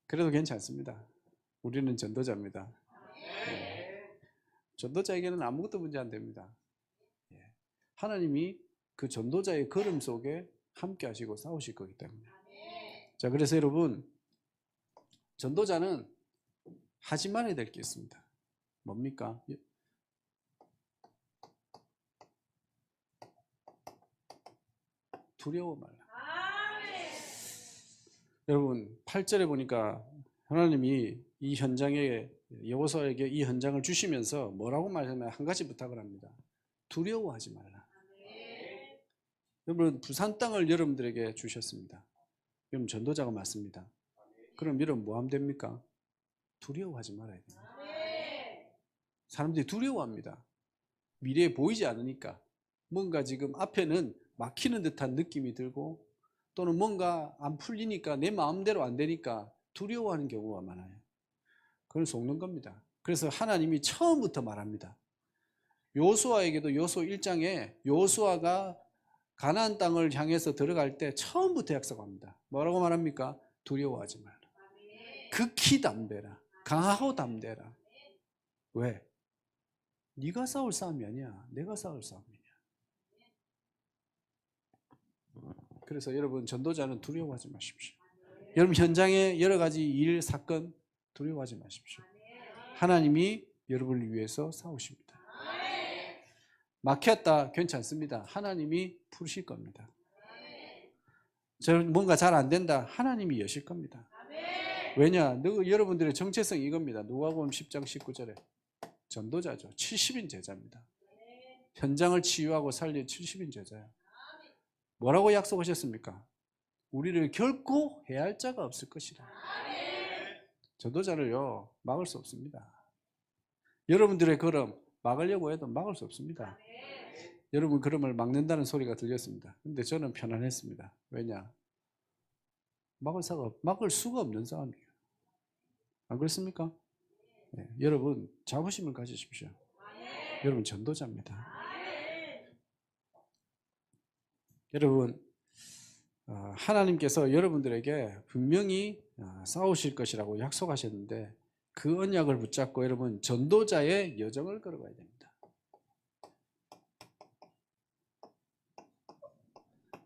그래도 괜찮습니다. 우리는 전도자입니다. 예. 전도자에게는 아무것도 문제 안 됩니다. 예. 하나님이 그 전도자의 걸음 속에 함께 하시고 싸우실 거기 때문에. 자, 그래서 여러분, 전도자는 하지 말아야 될 게 있습니다. 뭡니까? 두려워 말라. 여러분 8절에 보니까 하나님이 이 현장에 여호수아에게 이 현장을 주시면서 뭐라고 말하냐면 한 가지 부탁을 합니다. 두려워하지 말라. 여러분 부산 땅을 여러분들에게 주셨습니다. 여러분 전도자가 맞습니다. 그럼 여러분 뭐 하면 됩니까? 두려워하지 말아야 됩니다. 사람들이 두려워합니다. 미래에 보이지 않으니까 뭔가 지금 앞에는 막히는 듯한 느낌이 들고 또는 뭔가 안 풀리니까 내 마음대로 안 되니까 두려워하는 경우가 많아요. 그건 속는 겁니다. 그래서 하나님이 처음부터 말합니다. 여호수아에게도 여호수아 1장에 여호수아가 가나안 땅을 향해서 들어갈 때 처음부터 약속합니다. 뭐라고 말합니까? 두려워하지 말라. 극히 담대라. 강하고 담대라. 왜? 네가 싸울 싸움이 아니야. 내가 싸울 싸움이냐. 그래서 여러분 전도자는 두려워하지 마십시오. 여러분 현장에 여러 가지 일, 사건 두려워하지 마십시오. 하나님이 여러분을 위해서 싸우십니다. 막혔다 괜찮습니다. 하나님이 푸실 겁니다. 뭔가 잘 안 된다. 하나님이 여실 겁니다. 왜냐? 여러분들의 정체성이 이겁니다. 누가복음 10장 19절에 전도자죠. 70인 제자입니다. 현장을 치유하고 살릴 70인 제자예요. 뭐라고 약속하셨습니까? 우리를 결코 해할 자가 없을 것이라. 전도자를요 막을 수 없습니다. 여러분들의 걸음 막으려고 해도 막을 수 없습니다. 여러분 걸음을 막는다는 소리가 들렸습니다. 근데 저는 편안했습니다. 왜냐? 막을 수가 없는 싸움이에요. 안 그렇습니까? 네, 여러분 자부심을 가지십시오. 여러분 전도자입니다. 여러분 하나님께서 여러분들에게 분명히 싸우실 것이라고 약속하셨는데 그 언약을 붙잡고 여러분 전도자의 여정을 걸어가야 됩니다.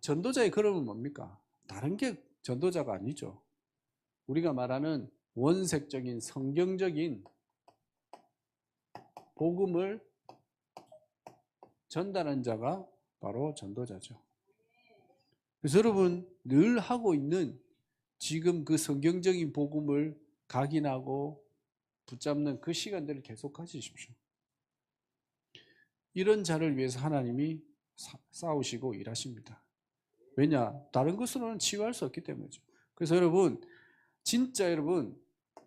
전도자의 걸음은 뭡니까? 다른 게 전도자가 아니죠. 우리가 말하는 원색적인 성경적인 복음을 전달한 자가 바로 전도자죠. 그래서 여러분 늘 하고 있는 지금 그 성경적인 복음을 각인하고 붙잡는 그 시간들을 계속 가지십시오. 이런 자를 위해서 하나님이 싸우시고 일하십니다. 왜냐? 다른 것으로는 치유할 수 없기 때문이죠. 그래서 여러분 진짜 여러분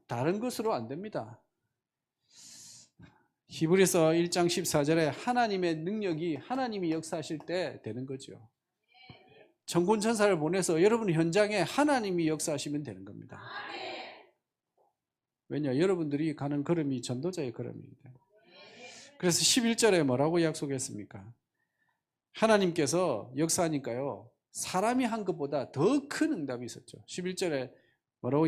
다른 것으로 안 됩니다. 히브리서 1장 14절에 하나님의 능력이 하나님이 역사하실 때 되는 거죠. 천군 천사를 보내서 여러분 현장에 하나님이 역사하시면 되는 겁니다. 왜냐? 여러분들이 가는 걸음이 전도자의 걸음입니다. 그래서 11절에 뭐라고 약속했습니까? 하나님께서 역사하니까요 사람이 한 것보다 더 큰 응답이 있었죠. 11절에 뭐라고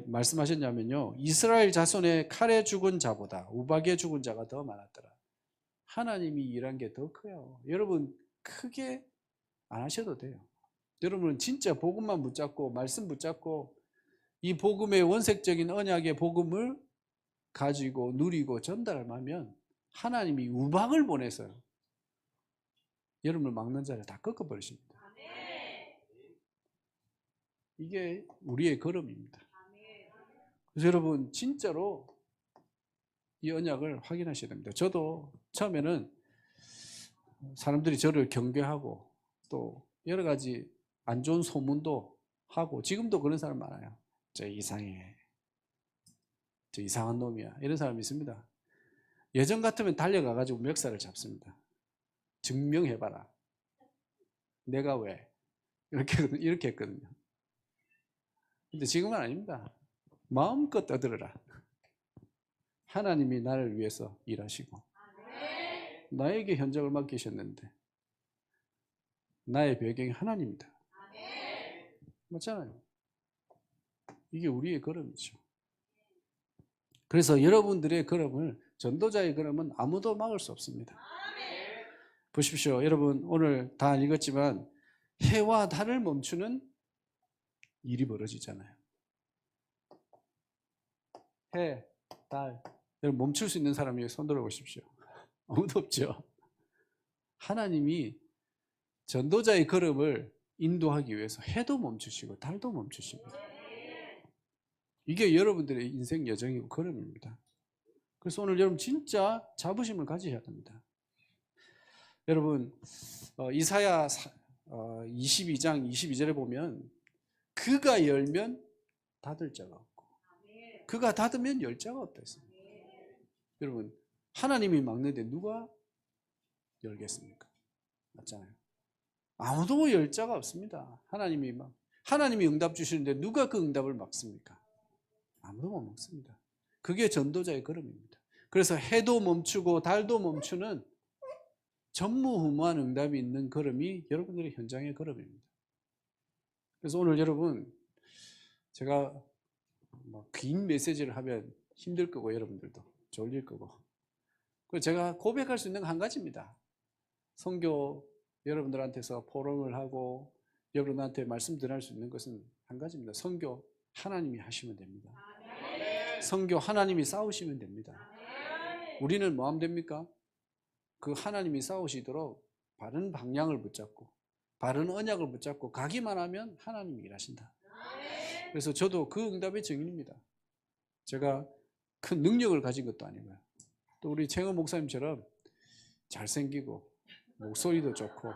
말씀하셨냐면요 이스라엘 자손의 칼에 죽은 자보다 우박에 죽은 자가 더 많았더라. 하나님이 일한 게 더 커요. 여러분 크게 안 하셔도 돼요. 여러분은 진짜 복음만 붙잡고 말씀 붙잡고 이 복음의 원색적인 언약의 복음을 가지고 누리고 전달하면 하나님이 우박을 보내서요 여러분을 막는 자를 다 꺾어버리십니다. 이게 우리의 걸음입니다. 그래서 여러분 진짜로 이 언약을 확인하셔야 됩니다. 저도 처음에는 사람들이 저를 경계하고 또 여러 가지 안 좋은 소문도 하고 지금도 그런 사람 많아요. 저 이상해. 저 이상한 놈이야. 이런 사람이 있습니다. 예전 같으면 달려가가지고 멱살을 잡습니다. 증명해봐라. 내가 왜? 이렇게 했거든요. 근데 지금은 아닙니다. 마음껏 떠들어라. 하나님이 나를 위해서 일하시고 나에게 현장을 맡기셨는데 나의 배경이 하나님이다. 맞잖아요. 이게 우리의 걸음이죠. 그래서 여러분들의 걸음을 전도자의 걸음은 아무도 막을 수 없습니다. 보십시오. 여러분 오늘 다 읽었지만 해와 달을 멈추는 일이 벌어지잖아요. 해, 달 여러분 멈출 수 있는 사람이 손 들어 보십시오. 아무도 없죠. 하나님이 전도자의 걸음을 인도하기 위해서 해도 멈추시고 달도 멈추십니다. 이게 여러분들의 인생 여정이고 걸음입니다. 그래서 오늘 여러분 진짜 자부심을 가지셔야 됩니다. 여러분 이사야 22장 22절에 보면 그가 열면 닫을 자가 없고 그가 닫으면 열 자가 없다 했습니다. 여러분 하나님이 막는데 누가 열겠습니까? 맞잖아요. 아무도 열 자가 없습니다. 하나님이 응답 주시는데 누가 그 응답을 막습니까? 아무도 못 막습니다. 그게 전도자의 걸음입니다. 그래서 해도 멈추고 달도 멈추는 전무후무한 응답이 있는 걸음이 여러분들의 현장의 걸음입니다. 그래서 오늘 여러분 제가 긴 메시지를 하면 힘들 거고 여러분들도 졸릴 거고 그래서 제가 고백할 수 있는 건 한 가지입니다. 선교 여러분들한테서 포럼을 하고 여러분한테 말씀 드릴 수 있는 것은 한 가지입니다. 선교 하나님이 하시면 됩니다. 선교 하나님이 싸우시면 됩니다. 우리는 뭐 하면 됩니까? 그 하나님이 싸우시도록 바른 방향을 붙잡고 바른 언약을 붙잡고 가기만 하면 하나님이 일하신다. 그래서 저도 그 응답의 증인입니다. 제가 큰 능력을 가진 것도 아니고요. 또 우리 최영 목사님처럼 잘생기고 목소리도 좋고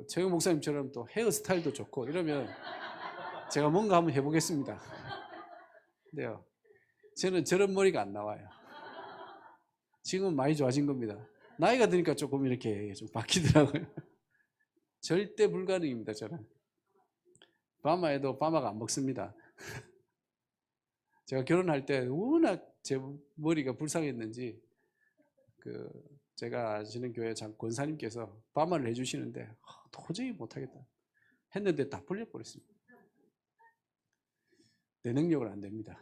최영 목사님처럼 또 헤어스타일도 좋고 이러면 제가 뭔가 한번 해보겠습니다. 근데요, 저는 저런 머리가 안 나와요. 지금은 많이 좋아진 겁니다. 나이가 드니까 조금 이렇게 좀 바뀌더라고요. 절대 불가능입니다, 저는. 파마해도 파마가 안 먹습니다. 제가 결혼할 때 워낙 제 머리가 불쌍했는지 제가 아시는 교회 권사님께서 파마를 해주시는데 도저히 못하겠다 했는데 다 풀려버렸습니다. 내 능력은 안 됩니다.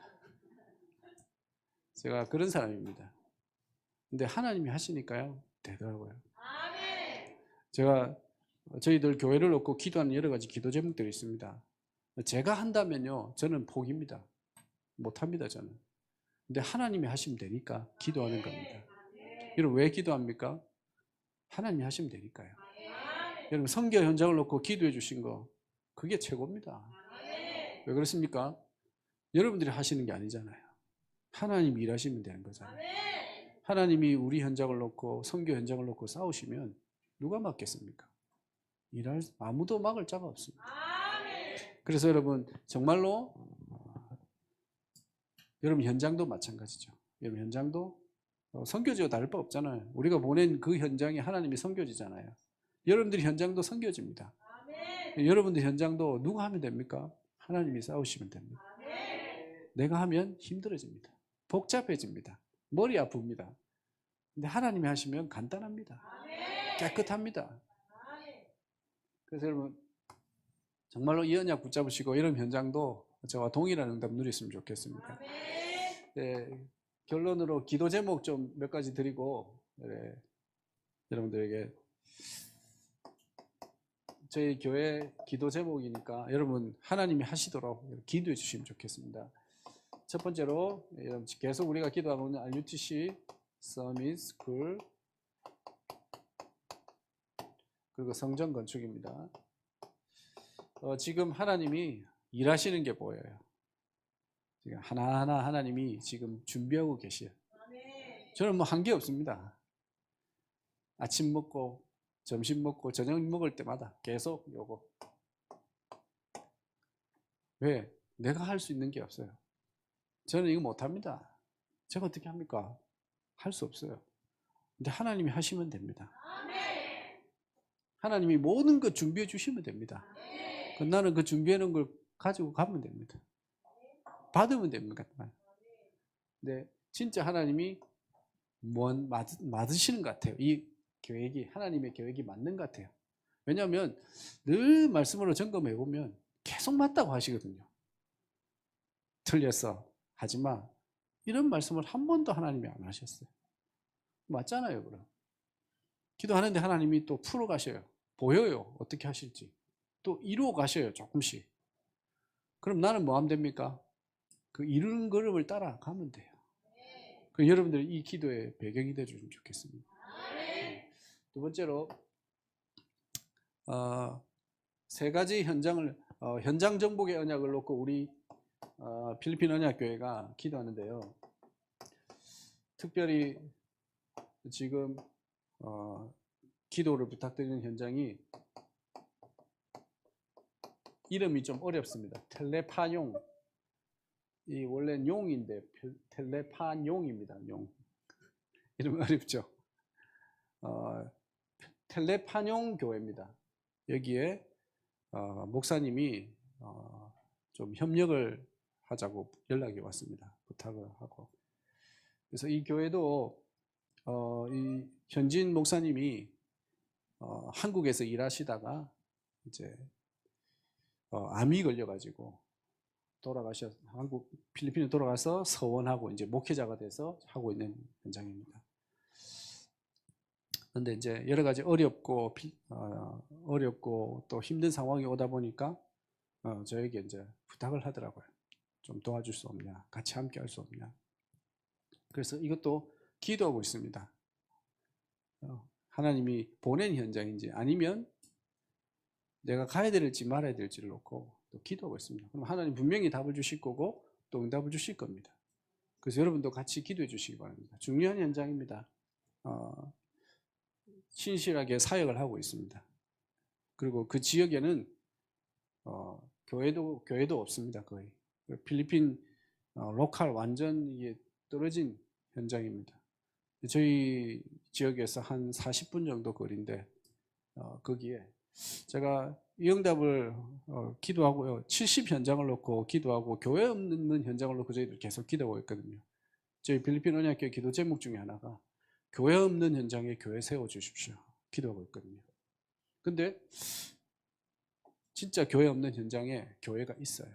제가 그런 사람입니다. 근데 하나님이 하시니까요 되더라고요. 제가 저희들 교회를 놓고 기도하는 여러 가지 기도 제목들이 있습니다. 제가 한다면요 저는 포기입니다. 못합니다 저는. 근데 하나님이 하시면 되니까 기도하는 겁니다. 여러분 왜 기도합니까? 하나님이 하시면 되니까요. 여러분 선교 현장을 놓고 기도해 주신 거 그게 최고입니다. 왜 그렇습니까? 여러분들이 하시는 게 아니잖아요. 하나님이 일하시면 되는 거잖아요. 하나님이 우리 현장을 놓고 선교 현장을 놓고 싸우시면 누가 막겠습니까? 아무도 막을 자가 없습니다. 그래서 여러분 정말로 여러분 현장도 마찬가지죠. 여러분 현장도 선교지와 다를 바 없잖아요. 우리가 보낸 그 현장이 하나님의 선교지잖아요. 여러분들이 현장도 선교지입니다. 여러분들 현장도 누가 하면 됩니까? 하나님이 싸우시면 됩니다. 내가 하면 힘들어집니다. 복잡해집니다. 머리 아픕니다. 근데 하나님이 하시면 간단합니다. 깨끗합니다. 그래서 여러분 정말로 이 언약 붙잡으시고 이런 현장도 저와 동일한 응답 누렸으면 좋겠습니다. 네, 결론으로 기도 제목 좀 몇 가지 드리고 여러분들에게 저희 교회 기도 제목이니까 여러분 하나님이 하시도록 기도해 주시면 좋겠습니다. 첫 번째로 계속 우리가 기도하고 있는 RUTC 서밋 스쿨 그리고 성전 건축입니다. 지금 하나님이 일하시는 게 보여요. 지금 하나하나 하나님이 지금 준비하고 계셔요. 저는 뭐 한 게 없습니다. 아침 먹고 점심 먹고 저녁 먹을 때마다 계속 요거. 왜? 내가 할 수 있는 게 없어요. 저는 이거 못합니다. 제가 어떻게 합니까? 할 수 없어요. 근데 하나님이 하시면 됩니다. 하나님이 모든 것 준비해 주시면 됩니다. 나는 그 준비해 놓은 걸 가지고 가면 됩니다. 받으면 됩니다. 근데 진짜 하나님이 맞으시는 것 같아요. 이 계획이 하나님의 계획이 맞는 것 같아요. 왜냐하면 늘 말씀으로 점검해 보면 계속 맞다고 하시거든요. 틀렸어 하지마 이런 말씀을 한 번도 하나님이 안 하셨어요. 맞잖아요. 그럼 기도하는데 하나님이 또 풀어 가셔요. 보여요. 어떻게 하실지. 또 이루어 가셔요. 조금씩. 그럼 나는 뭐 하면 됩니까? 그 이루는 걸음을 따라가면 돼요. 그 여러분들이 이 기도의 배경이 되어주시면 좋겠습니다. 두 번째로 세 가지 현장 정복의 언약을 놓고 우리 필리핀 언약교회가 기도하는데요. 특별히 지금 기도를 부탁드리는 현장이 이름이 좀 어렵습니다. 텔레파용. 이 원래는 용인데 텔레파용입니다. 용. 이름 어렵죠. 텔레파용 교회입니다. 여기에 목사님이 좀 협력을 하자고 연락이 왔습니다. 부탁을 하고. 그래서 이 교회도 이 현진 목사님이 한국에서 일하시다가 이제 암이 걸려가지고 한국 필리핀에 돌아가서 서원하고 이제 목회자가 돼서 하고 있는 현장입니다. 그런데 이제 여러 가지 어렵고 또 힘든 상황이 오다 보니까 저에게 이제 부탁을 하더라고요. 좀 도와줄 수 없냐, 같이 함께 할 수 없냐. 그래서 이것도 기도하고 있습니다. 하나님이 보낸 현장인지 아니면 내가 가야 될지 말아야 될지를 놓고 또 기도하고 있습니다. 그럼 하나님 분명히 답을 주실 거고 또 응답을 주실 겁니다. 그래서 여러분도 같이 기도해 주시기 바랍니다. 중요한 현장입니다. 신실하게 사역을 하고 있습니다. 그리고 그 지역에는 교회도 없습니다. 거의 필리핀 로컬 완전 이게 떨어진 현장입니다. 저희 지역에서 한 40분 정도 거리인데 거기에 제가 이 응답을 기도하고요. 70 현장을 놓고 기도하고 교회 없는 현장을 놓고 저희들 계속 기도하고 있거든요. 저희 필리핀 언약교회 기도 제목 중에 하나가 교회 없는 현장에 교회 세워주십시오. 기도하고 있거든요. 근데 진짜 교회 없는 현장에 교회가 있어요.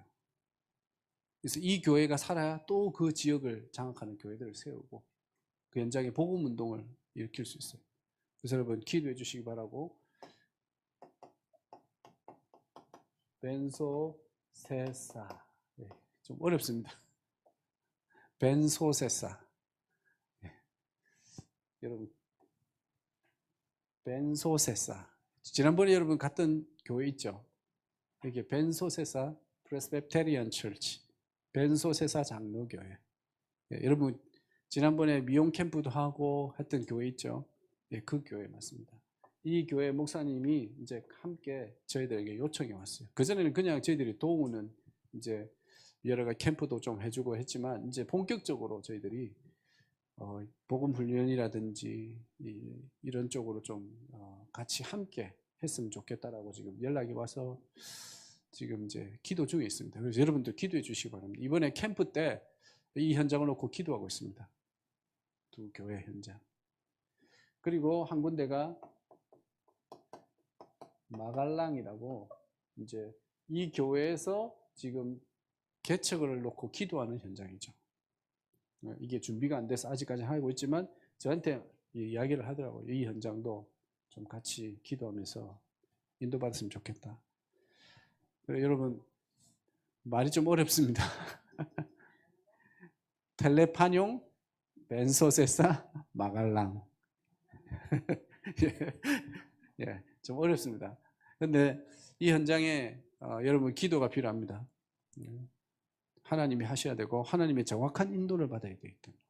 그래서 이 교회가 살아야 또 그 지역을 장악하는 교회들을 세우고 그 현장에 복음 운동을 일으킬 수 있어요. 그래서 여러분 기도해 주시기 바라고. 벤소세사. 네, 좀 어렵습니다. 벤소세사. 네. 여러분 벤소세사. 지난번에 여러분 갔던 교회 있죠? 여기 벤소세사 프레스베테리언 철치. 벤소세사 장로교회. 네, 여러분 지난번에 미용 캠프도 하고 했던 교회 있죠? 네, 그 교회 맞습니다. 이 교회 목사님이 이제 함께 저희들에게 요청이 왔어요. 그전에는 그냥 저희들이 도우는 이제 여러 가지 캠프도 좀 해주고 했지만 이제 본격적으로 저희들이 복음 훈련이라든지 이런 쪽으로 좀 같이 함께 했으면 좋겠다라고 지금 연락이 와서 지금 이제 기도 중에 있습니다. 그래서 여러분들 기도해 주시기 바랍니다. 이번에 캠프 때 이 현장을 놓고 기도하고 있습니다. 두 교회 현장. 그리고 한 군데가 마갈랑이라고 이제 이 교회에서 지금 개척을 놓고 기도하는 현장이죠. 이게 준비가 안 돼서 아직까지 하고 있지만 저한테 이야기를 하더라고요. 이 현장도 좀 같이 기도하면서 인도받았으면 좋겠다. 여러분 말이 좀 어렵습니다. 텔레파뇽, 벤소세사, 마갈랑. 예, 좀 어렵습니다. 그런데 이 현장에 여러분 기도가 필요합니다. 하나님이 하셔야 되고 하나님의 정확한 인도를 받아야 되기 때문에.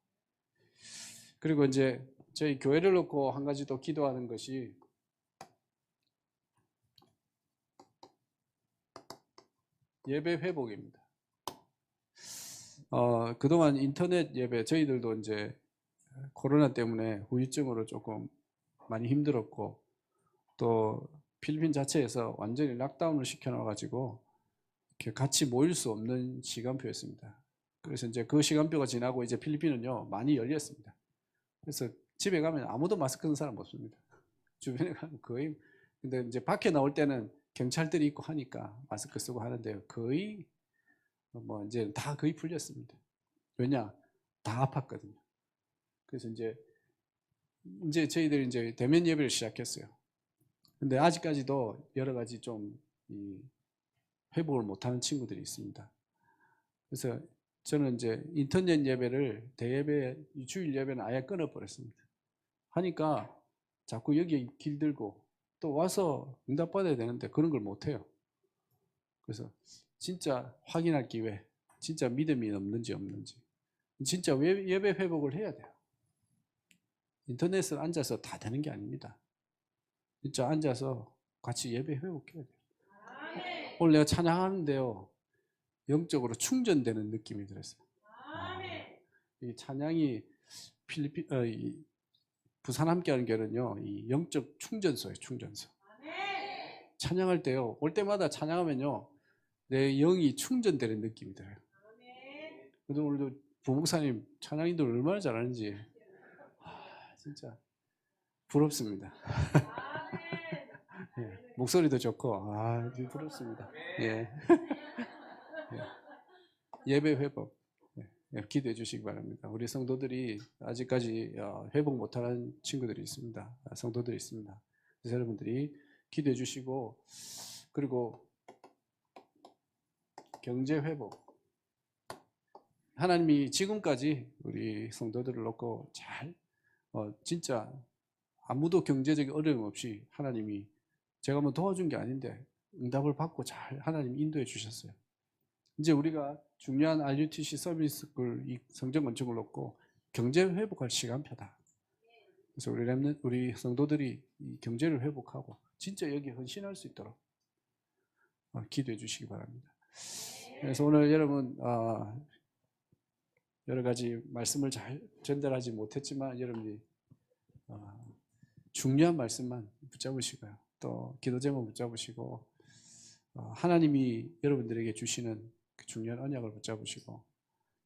그리고 이제 저희 교회를 놓고 한 가지 더 기도하는 것이 예배 회복입니다. 그동안 인터넷 예배 저희들도 이제 코로나 때문에 후유증으로 조금 많이 힘들었고 또 필리핀 자체에서 완전히 락다운을 시켜놔가지고 이렇게 같이 모일 수 없는 시간표였습니다. 그래서 이제 그 시간표가 지나고 이제 필리핀은요 많이 열렸습니다. 그래서 집에 가면 아무도 마스크 쓰는 사람 없습니다. 주변에 가면 거의. 근데 이제 밖에 나올 때는 경찰들이 있고 하니까 마스크 쓰고 하는데요. 거의 뭐 이제 다 거의 풀렸습니다. 왜냐? 다 아팠거든요. 그래서 이제 저희들이 이제 대면 예배를 시작했어요. 근데 아직까지도 여러 가지 좀 회복을 못하는 친구들이 있습니다. 그래서 저는 이제 인터넷 예배를 대예배, 주일 예배는 아예 끊어버렸습니다. 하니까 자꾸 여기 길들고 또 와서 응답받아야 되는데 그런 걸 못해요. 그래서 진짜 확인할 기회, 진짜 믿음이 없는지 없는지. 진짜 예배 회복을 해야 돼요. 인터넷에 앉아서 다 되는 게 아닙니다. 진짜 앉아서 같이 예배 회복해야 돼요. 오늘 내가 찬양하는데요, 영적으로 충전되는 느낌이 들었어요. 이 찬양이 이 부산 함께하는 교회는요, 이 영적 충전소예요, 충전소. 찬양할 때요, 올 때마다 찬양하면요, 내 영이 충전되는 느낌이 들어요. 그래서 오늘도 부목사님 찬양인들 얼마나 잘하는지 진짜 부럽습니다. 예, 목소리도 좋고 부럽습니다. 예. 예배 회복 기도해 주시기 바랍니다. 우리 성도들이 아직까지 회복 못하는 친구들이 있습니다. 성도들이 있습니다. 그래서 여러분들이 기도해 주시고, 그리고 경제 회복, 하나님이 지금까지 우리 성도들을 놓고 잘 진짜 아무도 경제적인 어려움 없이 하나님이 제가 뭐 도와준 게 아닌데 응답을 받고 잘 하나님 인도해 주셨어요. 이제 우리가 중요한 RUTC 서비스쿨 이 성전 건축을 놓고 경제 회복할 시간표다. 그래서 우리 성도들이 이 경제를 회복하고 진짜 여기 헌신할 수 있도록 기도해 주시기 바랍니다. 그래서 오늘 여러분 여러 가지 말씀을 잘 전달하지 못했지만 여러분이 중요한 말씀만 붙잡으시고요. 또 기도 제목 붙잡으시고 하나님이 여러분들에게 주시는 그 중요한 언약을 붙잡으시고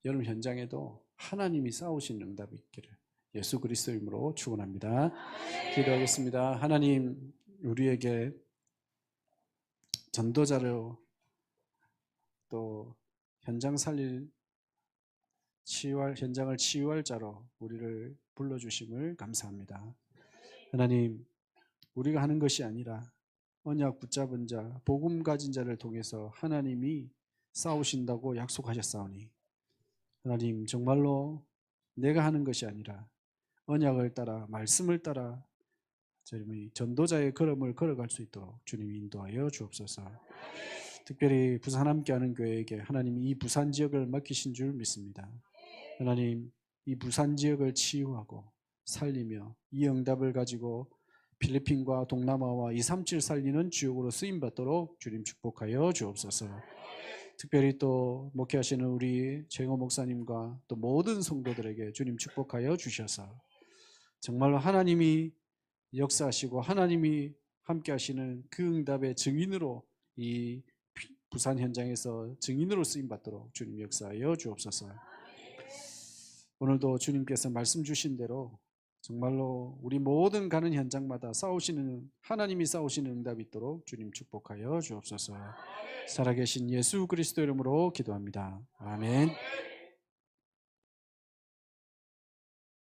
여러분 현장에도 하나님이 싸우신 응답이 있기를 예수 그리스도의 이름으로 축원합니다. 기도하겠습니다. 하나님, 우리에게 전도자로 또 현장 살릴 현장을 치유할 자로 우리를 불러주심을 감사합니다. 하나님, 우리가 하는 것이 아니라 언약 붙잡은 자, 복음 가진 자를 통해서 하나님이 싸우신다고 약속하셨사오니 하나님, 정말로 내가 하는 것이 아니라 언약을 따라 말씀을 따라 주님이 전도자의 걸음을 걸어갈 수 있도록 주님이 인도하여 주옵소서. 특별히 부산 함께하는 교회에게 하나님이 이 부산 지역을 맡기신 줄 믿습니다. 하나님, 이 부산 지역을 치유하고 살리며 이 응답을 가지고 필리핀과 동남아와 237 살리는 주역으로 쓰임받도록 주님 축복하여 주옵소서. 특별히 또 목회하시는 우리 최영호 목사님과 또 모든 성도들에게 주님 축복하여 주셔서 정말로 하나님이 역사하시고 하나님이 함께 하시는 그 응답의 증인으로 이 부산 현장에서 증인으로 쓰임받도록 주님 역사하여 주옵소서. 오늘도 주님께서 말씀 주신 대로 정말로 우리 모든 가는 현장마다 하나님이 싸우시는 응답이 있도록 주님 축복하여 주옵소서. 살아계신 예수 그리스도 이름으로 기도합니다. 아멘.